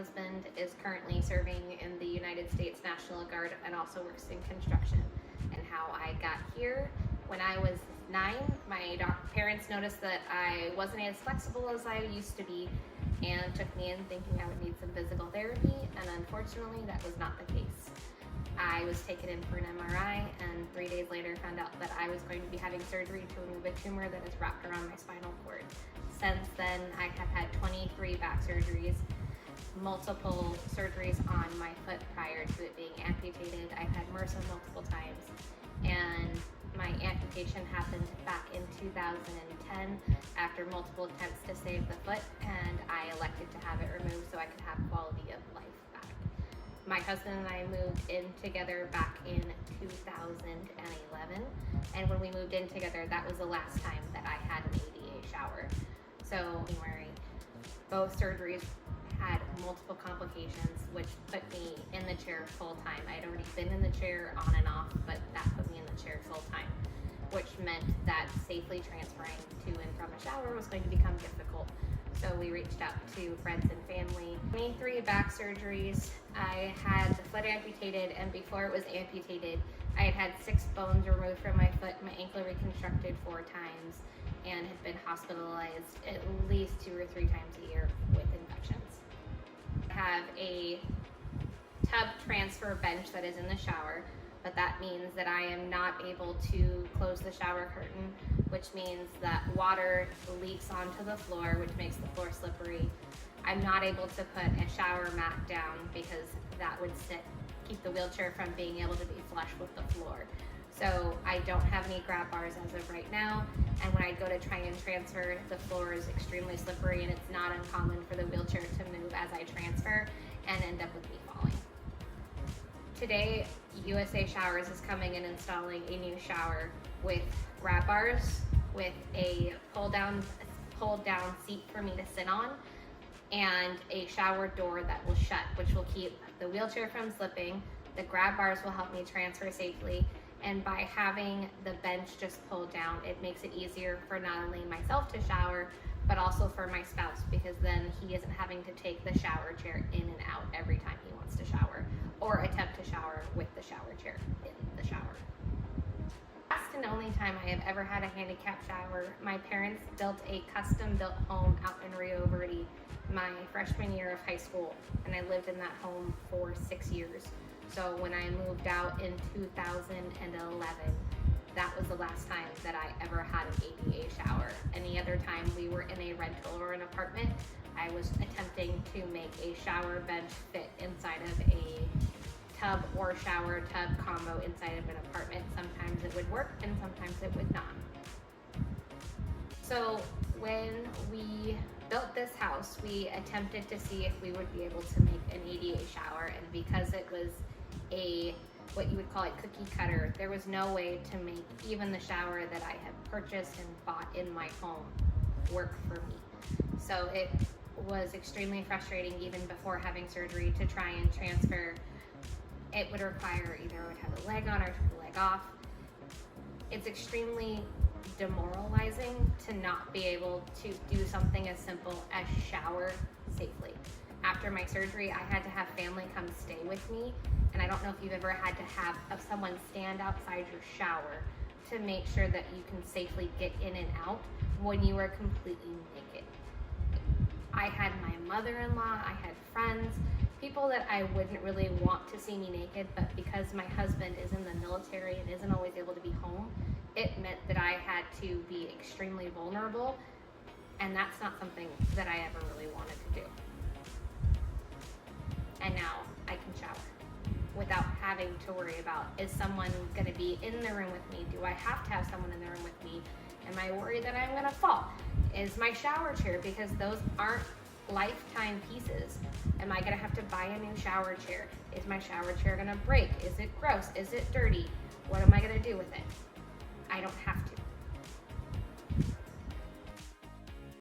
husband is currently serving in the United States National Guard and also works in construction. And how I got here, when I was 9, my parents noticed that I wasn't as flexible as I used to be and took me in thinking I would need some physical therapy, and unfortunately that was not the case. I was taken in for an MRI, and 3 days later found out that I was going to be having surgery to remove a tumor that is wrapped around my spinal cord. Since then, I have had 23 back surgeries, multiple surgeries on my foot prior to it being amputated. I've had MRSA multiple times, and my amputation happened back in 2010 after multiple attempts to save the foot, and I elected to have it removed so I could have quality of life back. My husband and I moved in together back in 2011, and when we moved in together, that was the last time that I had an ADA shower. So January, both surgeries had multiple complications, which put me in the chair full time. I had already been in the chair on and off, but that put me in the chair full time, which meant that safely transferring to and from a shower was going to become difficult. So we reached out to friends and family. 23 back surgeries. I had the foot amputated, and before it was amputated, I had 6 bones removed from my foot, my ankle reconstructed 4 times, and had been hospitalized at least 2 or 3 times a year with infections. I have a tub transfer bench that is in the shower, but that means that I am not able to close the shower curtain, which means that water leaks onto the floor, which makes the floor slippery. I'm not able to put a shower mat down because that would keep the wheelchair from being able to be flush with the floor. So I don't have any grab bars as of right now, and when I go to try and transfer, the floor is extremely slippery, and it's not uncommon for the wheelchair to move as I transfer and end up with me falling. Today, USA Showers is coming and installing a new shower with grab bars, with a pull down seat for me to sit on, and a shower door that will shut, which will keep the wheelchair from slipping. The grab bars will help me transfer safely, and by having the bench just pulled down, it makes it easier for not only myself to shower, but also for my spouse, because then he isn't having to take the shower chair in and out every time he wants to shower, or attempt to shower with the shower chair in the shower. Last and only time I have ever had a handicap shower, my parents built a custom-built home out in Rio Verde my freshman year of high school, and I lived in that home for 6 years. So when I moved out in 2011, that was the last time that I ever had an ADA shower. Any other time we were in a rental or an apartment, I was attempting to make a shower bench fit inside of a tub or shower tub combo inside of an apartment. Sometimes it would work and sometimes it would not. So when we built this house, we attempted to see if we would be able to make an ADA shower, and because it was what you would call a cookie cutter, there was no way to make even the shower that I had purchased and bought in my home work for me. So it was extremely frustrating even before having surgery to try and transfer. It would require either I would have a leg on or take the leg off. It's extremely demoralizing to not be able to do something as simple as shower safely. After my surgery, I had to have family come stay with me, and I don't know if you've ever had to have someone stand outside your shower to make sure that you can safely get in and out when you are completely naked. I had my mother-in-law, I had friends, people that I wouldn't really want to see me naked, but because my husband is in the military and isn't always able to be home, it meant that I had to be extremely vulnerable, and that's not something that I ever really wanted to do. And now I can shower without having to worry about, is someone going to be in the room with me? Do I have to have someone in the room with me? Am I worried that I'm going to fall? Is my shower chair, because those aren't lifetime pieces, am I going to have to buy a new shower chair? Is my shower chair going to break? Is it gross? Is it dirty? What am I going to do with it? I don't have to.